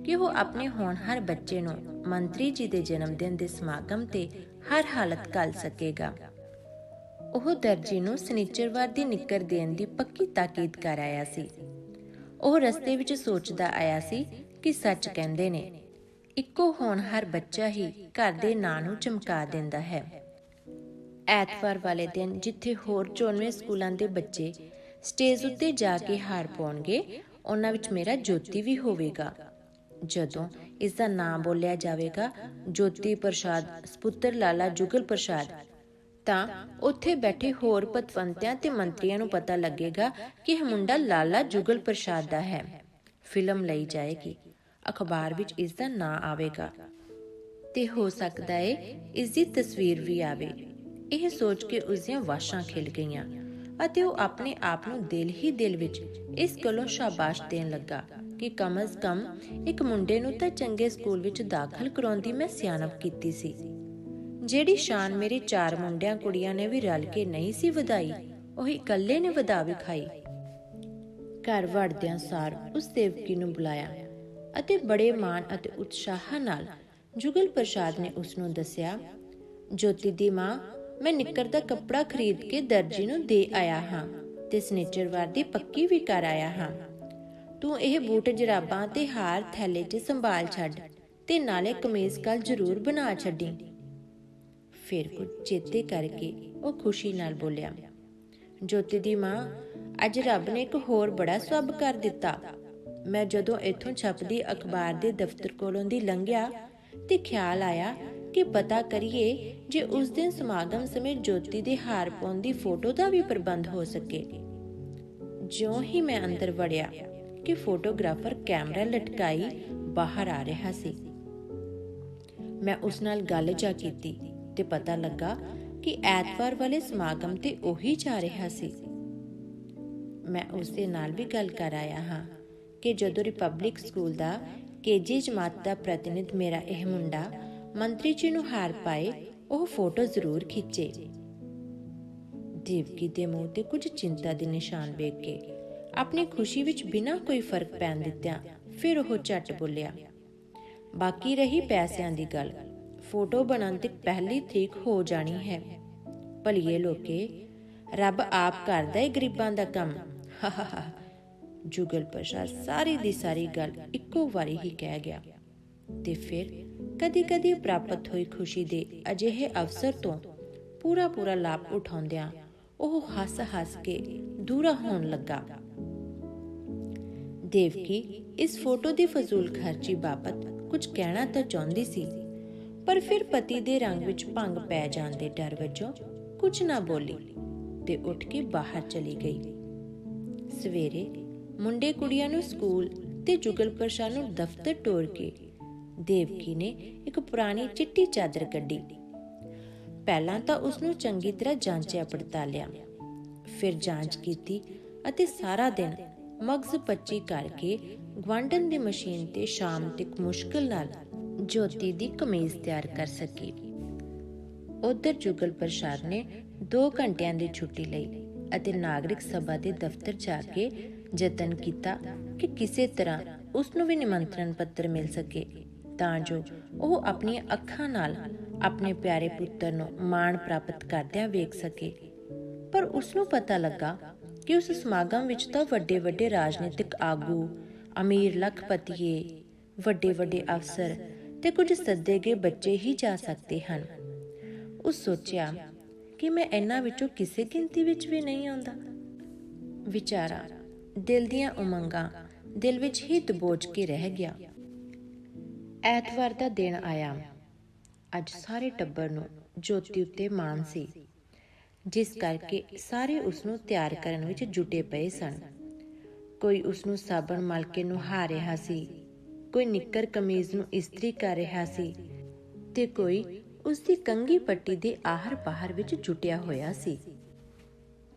S1: ਕਿ ਉਹ ਆਪਣੇ ਹੋਣਹਾਰ ਬੱਚੇ ਨੂੰ ਮੰਤਰੀ ਜੀ ਦੇ ਜਨਮ ਦਿਨ ਦੇ ਸਮਾਗਮ ਤੇ ਹਰ ਹਾਲਤ ਘੱਲ ਸਕੇਗਾ। ਉਹ ਦਰਜੀ ਨੂੰ ਸ਼ਨੀਚਰਵਾਰ ਦੀ ਨਿੱਕਰ ਦੇਣ ਦੀ ਪੱਕੀ ਤਾਕੀਦ ਕਰ ਆਇਆ ਸੀ। ਉਹ ਰਸਤੇ ਵਿੱਚ ਸੋਚਦਾ ਆਇਆ ਸੀ ਕਿ ਸੱਚ ਕਹਿੰਦੇ ਨੇ, ਇੱਕੋ ਹੋਣਹਾਰ ਬੱਚਾ ਹੀ ਘਰ ਦੇ ਨਾਂ ਨੂੰ ਚਮਕਾ ਦਿੰਦਾ ਹੈ। ਐਤਵਾਰ ਵਾਲੇ ਦਿਨ ਜਿੱਥੇ ਹੋਰ 94 ਸਕੂਲਾਂ ਦੇ ਬੱਚੇ ਸਟੇਜ ਉੱਤੇ ਜਾ ਕੇ ਹਾਰ ਪਾਉਣਗੇ, ਉਹਨਾਂ ਵਿੱਚ ਮੇਰਾ ਜੋਤੀ ਵੀ ਹੋਵੇਗਾ। ਜਦੋਂ ਇਸ ਦਾ ਨਾਂ ਬੋਲਿਆ ਜਾਵੇਗਾ, ਜੋਤੀ ਪ੍ਰਸਾਦ ਸਪੁੱਤਰ ਲਾਲਾ ਜੁਗਲ ਪ੍ਰਸਾਦ, ਤਾਂ ਉੱਥੇ ਬੈਠੇ ਹੋਰ ਪਤਵੰਤਿਆਂ ਤੇ ਮੰਤਰੀਆਂ ਨੂੰ ਪਤਾ ਲੱਗੇਗਾ ਕਿ ਇਹ ਮੁੰਡਾ ਲਾਲਾ ਜੁਗਲ ਪ੍ਰਸਾਦ ਦਾ ਹੈ। ਫਿਲਮ ਲਈ ਜਾਏਗੀ, ਅਖਬਾਰ ਵਿੱਚ ਇਸ ਦਾ ਨਾਂ ਆਵੇਗਾ ਤੇ ਹੋ ਸਕਦਾ ਏ ਇਸ ਦੀ ਤਸਵੀਰ ਵੀ ਆਵੇ। ਇਹ ਸੋਚ ਕੇ ਉਸਦੀਆਂ ਵਾਸ਼ਾਂ ਖਿਲ ਗਈਆਂ ਅਤੇ ਉਹ ਆਪਣੇ ਆਪ ਨੂੰ ਦਿਲ ਹੀ ਦਿਲ ਵਿੱਚ ਇਸ ਗੱਲੋਂ ਸ਼ਾਬਾਸ਼ ਦੇਣ ਲੱਗਾ ਕਿ ਕਮ ਅਜ਼ ਕਮ ਇੱਕ ਮੁੰਡੇ ਨੂੰ ਤਾਂ ਚੰਗੇ ਸਕੂਲ ਵਿੱਚ ਦਾਖਲ ਕਰਾਉਣ ਦੀ ਮੈਂ ਸਿਆਣਪ ਕੀਤੀ ਸੀ। ਜਿਹੜੀ ਸ਼ਾਨ ਮੇਰੇ 4 ਮੁੰਡਿਆਂ ਕੁੜੀਆਂ ਨੇ ਵੀ ਰਲ ਕੇ ਨਹੀਂ ਸੀ ਵਧਾਈ, ਉਹ ਇਕੱਲੇ ਨੇ ਵਧਾ ਵਿਖਾਈ। ਘਰ ਵੜਦਿਆਂ ਸਾਰ ਉਸ ਦੇਵਕੀ ਨੂੰ ਬੁਲਾਇਆ ਅਤੇ ਬੜੇ ਮਾਣ ਅਤੇ ਉਤਸ਼ਾਹ ਨਾਲ ਜੁਗਲ ਪ੍ਰਸਾਦ ਨੇ ਉਸ ਨੂੰ ਦੱਸਿਆ, ਜੋਤੀ ਦੀ ਮਾਂ, ਮੈਂ ਨਿੱਕਰ ਦਾ ਕੱਪੜਾ ਖਰੀਦ ਕੇ ਦਰਜੀ ਨੂੰ ਦੇ ਆਇਆ ਹਾਂ ਤੇ ਸਨਿਚਰਵਾਰ ਦੀ ਪੱਕੀ ਵੀ ਕਰ ਆਇਆ ਹਾਂ। ਤੂੰ ਇਹ ਬੂਟ ਜਰਾਬਾਂ ਤੇ ਹਾਰ ਥੈਲੇ 'ਚ ਸੰਭਾਲ ਛੱਡ ਤੇ ਨਾਲੇ ਕਮੀਜ਼ ਕੱਲ ਜ਼ਰੂਰ ਬਣਾ ਛੱਡੀ। ਫਿਰ ਕੁਝ ਚੇਤੇ ਕਰਕੇ ਉਹ ਖੁਸ਼ੀ ਨਾਲ ਬੋਲਿਆ, ਜੋਤੀ ਦੀ ਮਾਂ, ਅੱਜ ਰੱਬ ਨੇ ਇੱਕ ਹੋਰ ਬੜਾ ਸਵੱਬ ਕਰ ਦਿੱਤਾ। ਮੈਂ ਜਦੋਂ ਇੱਥੋਂ ਛਪਦੀ ਅਖਬਾਰ ਦੇ ਦਫ਼ਤਰ ਕੋਲੋਂ ਦੀ ਲੰਘਿਆ ਤੇ ਖਿਆਲ ਆਇਆ ਕਿ ਪਤਾ ਕਰੀਏ ਜੇ ਉਸ ਦਿਨ ਸਮਾਗਮ ਸਮੇਂ ਜੋਤੀ ਦੇ ਹਾਰ ਪਾਉਣ ਦੀ ਫੋਟੋ ਦਾ ਵੀ ਪ੍ਰਬੰਧ ਹੋ ਸਕੇ। ਜਿਉਂ ਹੀ ਮੈਂ ਅੰਦਰ ਵੜਿਆ ਕਿ ਫੋਟੋਗ੍ਰਾਫਰ ਕੈਮਰਾ ਲਟਕਾਈ ਬਾਹਰ ਆ ਰਿਹਾ ਸੀ। ਮੈਂ ਉਸ ਨਾਲ ਗੱਲ ਜਾ ਕੀਤੀ ਤੇ ਪਤਾ ਲੱਗਾ ਕਿ ਐਤਵਾਰ ਵਾਲੇ ਸਮਾਗਮ ਤੇ ਉਹੀ ਜਾ ਰਿਹਾ ਸੀ। ਮੈਂ ਉਸ ਦੇ ਨਾਲ ਵੀ ਗੱਲ ਕਰ ਆਇਆ ਹਾਂ ਕਿ ਜਦੋਂ ਰਿਪਬਲਿਕ ਸਕੂਲ ਦਾ KG ਜਮਾਤ ਦਾ ਪ੍ਰਤੀਨਿਧ ਮੇਰਾ ਇਹ ਮੁੰਡਾ ਮੰਤਰੀ ਜੀ ਨੂੰ ਹਾਰ ਪਾਏ, ਉਹ ਫੋਟੋ ਜ਼ਰੂਰ ਖਿੱਚੇ। ਦੇਵਕੀ ਦੇ ਮੂੰਹ ਤੇ ਕੁਝ ਚਿੰਤਾ ਦੇ ਨਿਸ਼ਾਨ ਵੇਖ ਕੇ ਆਪਣੀ ਖੁਸ਼ੀ ਵਿੱਚ ਬਿਨਾਂ ਕੋਈ ਫਰਕ ਪੈਣ ਦਿੱਤਿਆਂ ਫਿਰ ਉਹ ਝੱਟ ਬੋਲਿਆ, ਬਾਕੀ ਰਹੀ ਪੈਸਿਆਂ ਦੀ ਗੱਲ, ਫੋਟੋ ਬਣਨ ਤੱਕ ਪਹਿਲੀ ਤਰੀਕ ਹੋ ਜਾਣੀ ਹੈ। ਭਲੀਏ ਲੋਕੇ, ਰੱਬ ਆਪ ਕਰਦਾ ਏ ਗਰੀਬਾਂ ਦਾ ਕੰਮ। ਜੁਗਲ ਪ੍ਰਸਾਦ ਸਾਰੀ ਦੀ ਸਾਰੀ ਗੱਲ ਇੱਕੋ ਵਾਰੀ ਹੀ ਕਹਿ ਗਿਆ ਤੇ ਫਿਰ ਕਦੀ-ਕਦੀ ਪ੍ਰਾਪਤ ਹੋਈ ਖੁਸ਼ੀ ਦੇ ਅਜਿਹੇ ਅਵਸਰ ਤੋਂ ਪੂਰਾ ਲਾਭ ਉਠਾਉਂਦਿਆਂ ਉਹ ਹੱਸ-ਹੱਸ ਕੇ ਦੂਰਾ ਹੋਣ ਲੱਗਾ। ਦੇਵਕੀ ਇਸ ਫੋਟੋ ਦੀ ਫਜ਼ੂਲ ਖਰਚੀ ਬਾਬਤ ਕੁਝ ਕਹਿਣਾ ਤਾਂ ਚਾਹੁੰਦੀ ਸੀ, ਪਰ ਫਿਰ ਪਤੀ ਦੇ ਰੰਗ ਵਿੱਚ ਭੰਗ ਪੈ ਜਾਣ ਦੇ ਡਰ ਵਜੋਂ ਕੁਝ ਨਾ ਬੋਲੀ ਤੇ ਉੱਠ ਕੇ ਬਾਹਰ ਚਲੀ ਗਈ। ਸਵੇਰੇ ਮੁੰਡੇ ਕੁੜੀਆਂ ਨੂੰ ਸਕੂਲ ਤੇ ਜੁਗਲ ਪ੍ਰਸਾਦ ਨੂੰ ਦਫ਼ਤਰ ਟੋਰ ਕੇ ਦੇਵਕੀ ਨੇ ਇੱਕ ਪੁਰਾਣੀ ਚਿੱਟੀ ਚਾਦਰ ਕੱਢੀ। ਪਹਿਲਾਂ ਤਾਂ ਉਸਨੂੰ ਚੰਗੀ ਤਰ੍ਹਾਂ ਜਾਂਚਿਆ ਪੜਤਾਲਿਆ, ਫਿਰ ਜਾਂਚ ਕੀਤੀ ਅਤੇ ਸਾਰਾ ਦਿਨ ਮਗਜ਼ ਪੱਚੀ ਕਰਕੇ ਗਵਾਂਢਣ ਦੀ ਮਸ਼ੀਨ ਤੇ ਸ਼ਾਮ ਤੱਕ ਮੁਸ਼ਕਿਲ ਨਾਲ ਜੋਤੀ ਦੀ ਕਮੀਜ਼ ਤਿਆਰ ਕਰ ਸਕੀ। ਉਧਰ ਜੁਗਲ ਪ੍ਰਸਾਦ ਨੇ 2 ਘੰਟਿਆਂ ਦੀ ਛੁੱਟੀ ਲਈ ਅਤੇ ਨਾਗਰਿਕ ਸਭਾ ਦੇ ਦਫ਼ਤਰ ਜਾ ਕੇ ਯਤਨ ਕੀਤਾ ਕਿ ਕਿਸੇ ਤਰ੍ਹਾਂ ਉਸ ਨੂੰ ਵੀ ਨਿਮੰਤਰਣ ਪੱਤਰ ਮਿਲ ਸਕੇ ਤਾਂ ਜੋ ਉਹ ਆਪਣੀਆਂ ਅੱਖਾਂ ਨਾਲ ਆਪਣੇ ਪਿਆਰੇ ਪੁੱਤਰ ਨੂੰ ਮਾਣ ਪ੍ਰਾਪਤ ਕਰਦਿਆਂ ਵੇਖ ਸਕੇ। ਪਰ ਉਸ ਨੂੰ ਪਤਾ ਲੱਗਾ ਕਿ ਉਸ ਸਮਾਗਮ ਵਿੱਚ ਤਾਂ ਵੱਡੇ ਰਾਜਨੀਤਿਕ ਆਗੂ, ਅਮੀਰ ਲੱਖਪਤੀਏ, ਵੱਡੇ ਅਫਸਰ ਤੇ ਕੁਝ ਸੱਦੇ ਗਏ ਬੱਚੇ ਹੀ ਜਾ ਸਕਦੇ ਹਨ। ਉਸ ਸੋਚਿਆ ਕਿ ਮੈਂ ਇਹਨਾਂ ਵਿੱਚੋਂ ਕਿਸੇ ਗਿਣਤੀ ਵਿੱਚ ਵੀ ਨਹੀਂ ਆਉਂਦਾ। ਵਿਚਾਰਾ ਦਿਲ ਦੀਆਂ ਉਮੰਗਾਂ ਦਿਲ ਵਿੱਚ ਹੀ ਦਬੋਚ ਕੇ ਰਹਿ ਗਿਆ। ਐਤਵਾਰ ਦਾ ਦਿਨ ਆਇਆ। ਅੱਜ ਸਾਰੇ ਟੱਬਰ ਨੂੰ ਜੋਤੀ ਉੱਤੇ ਮਾਣ ਸੀ, ਜਿਸ ਕਰਕੇ ਸਾਰੇ ਉਸ ਨੂੰ ਤਿਆਰ ਕਰਨ ਵਿੱਚ ਜੁਟੇ ਪਏ ਸਨ। ਕੋਈ ਉਸ ਨੂੰ ਸਾਬਣ ਮਲ ਕੇ ਨੁਹਾ ਰਿਹਾ ਸੀ, ਕੋਈ ਨਿੱਕਰ ਕਮੀਜ਼ ਨੂੰ ਇਸਤਰੀ ਕਰ ਰਿਹਾ ਸੀ ਤੇ ਕੋਈ ਉਸ ਦੀ ਕੰਘੀ ਪੱਟੀ ਦੇ ਆਹਰ ਪਾਹਰ ਵਿੱਚ ਜੁਟਿਆ ਹੋਇਆ ਸੀ।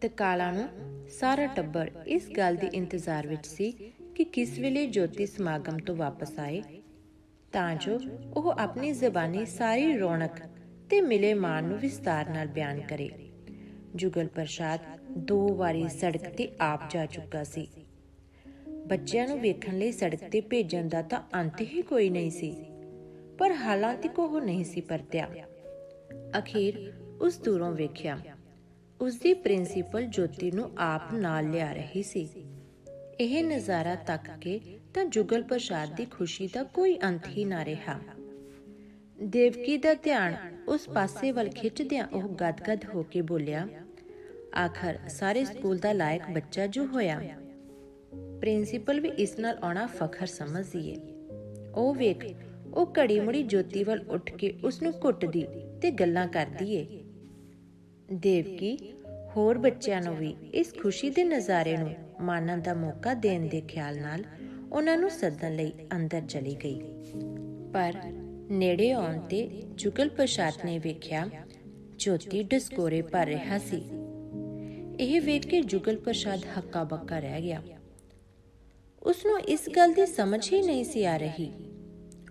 S1: ਤੇ ਕਾਲਾ ਨੂੰ ਸਾਰਾ ਟੱਬਰ ਇਸ ਗੱਲ ਦੀ ਇੰਤਜ਼ਾਰ ਵਿੱਚ ਸੀ ਕਿ ਕਿਸ ਵੇਲੇ ਜੋਤੀ ਸਮਾਗਮ ਤੋਂ ਵਾਪਸ ਆਏ ਤਾਂ ਜੋ ਉਹ ਆਪਣੀ ਜ਼ਬਾਨੀ ਸਾਰੀ ਰੌਣਕ ਤੇ ਮਿਲੇ ਮਾਣ ਨੂੰ ਵਿਸਤਾਰ ਨਾਲ ਬਿਆਨ ਕਰੇ। ਜੁਗਲ ਪ੍ਰਸਾਦ 2 ਵਾਰੀ ਸੜਕ ਤੇ ਆਪ ਜਾ ਚੁੱਕਾ ਸੀ। ਬੱਚਿਆਂ ਨੂੰ ਵੇਖਣ ਲਈ ਸੜਕ ਤੇ ਭੇਜਣ ਦਾ ਤਾਂ ਅੰਤ ਹੀ ਕੋਈ ਨਹੀਂ ਸੀ, ਪਰ ਹਾਲਾਂ ਤੱਕ ਉਹ ਨਹੀਂ ਸੀ ਪਰਤਿਆ। ਅਖੀਰ ਉਸ ਦੂਰੋਂ ਵੇਖਿਆ ਉਸਦੀ ਪ੍ਰਿੰਸੀਪਲ ਜੋਤੀ ਨੂੰ ਆਪ ਨਾਲ ਲਿਆ ਰਹੀ ਸੀ। ਇਹ ਨਜ਼ਾਰਾ ਤੱਕ ਕੇ ਤਾਂ ਜੁਗਲ ਪ੍ਰਸਾਦ ਦੀ ਖੁਸ਼ੀ ਦਾ ਕੋਈ ਅੰਤ ਹੀ ਨਾ ਰਿਹਾ। ਦੇਵਕੀ ਦਾ ਧਿਆਨ ਉਸ ਪਾਸੇ ਵੱਲ ਖਿੱਚਦਿਆਂ ਉਹ ਗਦਗਦ ਹੋ ਕੇ ਬੋਲਿਆ, ਆਖਰ ਸਾਰੇ ਸਕੂਲ ਦਾ ਲਾਇਕ ਬੱਚਾ ਜੋ ਹੋਇਆ। ਪ੍ਰਿੰਸੀਪਲ ਵੀ ਇਸ ਨਾਲ ਆਉਣਾ ਫਖਰ ਸਮਝਦੀ ਏ। ਉਹ ਵੇਖ, ਉਹ ਘੜੀ ਮੁੜੀ ਜੋਤੀ ਵੱਲ ਉੱਠ ਕੇ ਉਸ ਨੂੰ ਘੁੱਟਦੀ ਤੇ ਗੱਲਾਂ ਕਰਦੀ ਏ। ਦੇਵਕੀ ਹੋਰ ਬੱਚਿਆਂ ਨੂੰ ਵੀ ਇਸ ਖੁਸ਼ੀ ਦੇ ਨਜ਼ਾਰੇ ਨੂੰ ਮਾਣਨ ਦਾ ਮੌਕਾ ਦੇਣ ਦੇ ਖਿਆਲ ਨਾਲ ਉਹਨਾਂ ਨੂੰ ਸੱਦਣ ਲਈ ਅੰਦਰ ਚਲੀ ਗਈ। ਪਰ ਨੇੜੇ ਆਉਣ ਤੇ ਜੁਗਲ ਪ੍ਰਸਾਦ ਨੇ ਵੇਖਿਆ ਜੋਤੀ ਡਸਕੋਰੇ ਭਰ ਰਿਹਾ ਸੀ। ਇਹ ਵੇਖ ਕੇ ਜੁਗਲ ਪ੍ਰਸਾਦ ਹੱਕਾ ਬੱਕਾ ਰਹਿ ਗਿਆ। ਉਸਨੂੰ ਇਸ ਗੱਲ ਦੀ ਸਮਝ ਹੀ ਨਹੀਂ ਸੀ ਆ ਰਹੀ।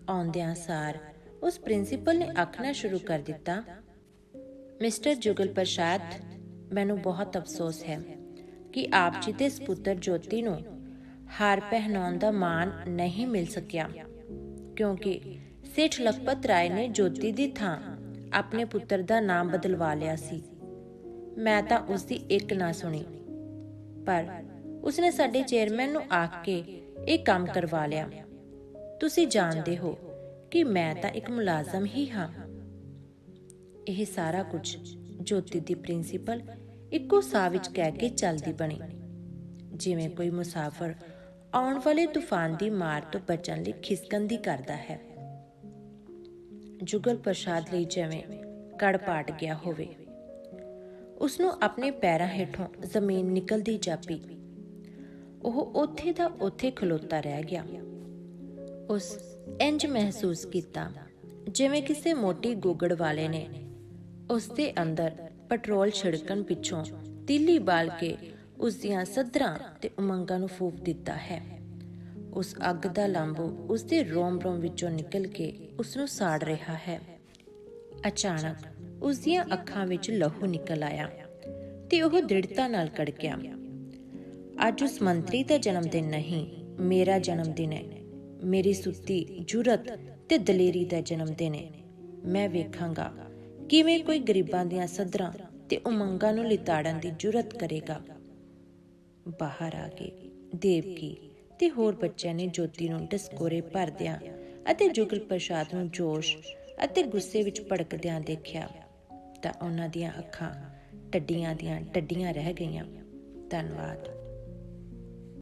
S1: ਆਉਂਦਿਆਂ ਸਾਰ ਉਸ ਪ੍ਰਿੰਸੀਪਲ ਨੇ ਆਖਣਾ ਸ਼ੁਰੂ ਕਰ ਦਿੱਤਾ, ਮਿਸਟਰ ਜੁਗਲ ਪ੍ਰਸਾਦ, ਮੈਨੂੰ ਬਹੁਤ ਅਫਸੋਸ ਹੈ ਕਿ ਆਪ ਜੀ ਦੇ ਸਪੁੱਤਰ ਜੋਤੀ ਨੂੰ ਹਾਰ ਪਹਿਨਾਉਣ ਦਾ ਮਾਣ ਨਹੀਂ ਮਿਲ ਸਕਿਆ, ਕਿਉਂਕਿ ਸੇਠ ਲਖਪਤ ਰਾਏ ਨੇ ਜੋਤੀ ਦੀ ਥਾਂ ਆਪਣੇ ਪੁੱਤਰ ਦਾ ਨਾਮ ਬਦਲਵਾ ਲਿਆ ਸੀ। ਮੈਂ ਤਾਂ ਉਸਦੀ ਇੱਕ ਨਾ ਸੁਣੀ, ਪਰ ਉਸਨੇ ਸਾਡੇ ਚੇਅਰਮੈਨ ਨੂੰ ਆਖ ਕੇ ਇਹ ਕੰਮ ਕਰਵਾ ਲਿਆ। ਤੁਸੀਂ ਜਾਣਦੇ ਹੋ ਕਿ ਮੈਂ ਤਾਂ ਇੱਕ ਮੁਲਾਜ਼ਮ ਹੀ ਹਾਂ। ਇਹ ਸਾਰਾ ਕੁਝ ਜੋਤੀ ਦੀ ਪ੍ਰਿੰਸੀਪਲ ਇੱਕੋ ਸਾਹ ਵਿੱਚ ਕਹਿ ਕੇ ਚੱਲਦੀ ਬਣੀ, ਜਿਵੇਂ ਕੋਈ ਮੁਸਾਫਰ ਆਉਣ ਵਾਲੇ ਤੂਫਾਨ ਦੀ ਮਾਰ ਤੋਂ ਬਚਣ ਲਈ ਖਿਸਕੰਦੀ ਕਰਦਾ ਹੈ। ਜੁਗਲ ਪ੍ਰਸਾਦ ਲਈ ਜਿਵੇਂ ਕੜ ਪਾਟ ਗਿਆ ਹੋਵੇ। ਉਸਨੂੰ ਆਪਣੇ ਪੈਰਾਂ ਹੇਠੋਂ ਜ਼ਮੀਨ ਨਿਕਲਦੀ ਜਾਪੀ। ਉਹ ਉੱਥੇ ਦਾ ਉੱਥੇ ਖਲੋਤਾ ਰਹਿ ਗਿਆ। ਉਸ ਇੰਜ ਮਹਿਸੂਸ ਕੀਤਾ ਜਿਵੇਂ ਕਿਸੇ ਮੋਟੀ ਗੋਗੜ ਵਾਲੇ ਨੇ ਉਸ ਦੇ ਅੰਦਰ ਪੈਟਰੋਲ ਛਿੜਕਣ ਪਿੱਛੋਂ ਤੀਲੀ ਬਾਲ ਕੇ ਉਸ ਦੀਆਂ ਸੱਧਰਾਂ ਤੇ ਉਮੰਗਾਂ ਨੂੰ ਫੂਕ ਦਿੱਤਾ ਹੈ। ਉਸ ਅੱਗ ਦਾ ਲਾਂਬੂ ਉਸ ਦੇ ਰੋਮ ਵਿੱਚੋਂ ਨਿਕਲ ਕੇ ਉਸ ਨੂੰ ਸਾੜ ਰਿਹਾ ਹੈ। ਅਚਾਨਕ ਉਸ ਦੀਆਂ ਅੱਖਾਂ ਵਿੱਚ ਲਹੂ ਨਿਕਲ ਆਇਆ ਤੇ ਉਹ ਦ੍ਰਿੜਤਾ ਨਾਲ ਕੜਕਿਆ, ਅੱਜ ਉਸ ਮੰਤਰੀ ਦਾ ਜਨਮ ਦਿਨ ਨਹੀਂ, ਮੇਰਾ ਜਨਮ ਦਿਨ ਹੈ। ਮੇਰੀ ਸੁੱਤੀ ਜੁਰਤ ਤੇ ਦਲੇਰੀ ਦਾ ਜਨਮ ਦਿਨ ਹੈ। ਮੈਂ ਵੇਖਾਂਗਾ ਕਿਵੇਂ ਕੋਈ ਗਰੀਬਾਂ ਦੀਆਂ ਸੱਧਰਾਂ ਤੇ ਉਮੰਗਾਂ ਨੂੰ ਲਿਤਾੜਨ ਦੀ ਜੁਰਤ ਕਰੇਗਾ। ਬਾਹਰ ਆ ਕੇ ਦੇਵਕੀ ਤੇ ਹੋਰ ਬੱਚਿਆਂ ਨੇ ਜੋਤੀ ਨੂੰ ਡਸਕੋਰੇ ਭਰਦਿਆਂ ਅਤੇ ਜੁਗਲ ਪ੍ਰਸਾਦ ਨੂੰ ਜੋਸ਼ ਅਤੇ ਗੁੱਸੇ ਵਿੱਚ ਭੜਕਦਿਆਂ ਦੇਖਿਆ ਤਾਂ ਉਹਨਾਂ ਦੀਆਂ ਅੱਖਾਂ ਟੱਡੀਆਂ ਦੀਆਂ ਟੱਡੀਆਂ ਰਹਿ ਗਈਆਂ। ਧੰਨਵਾਦ।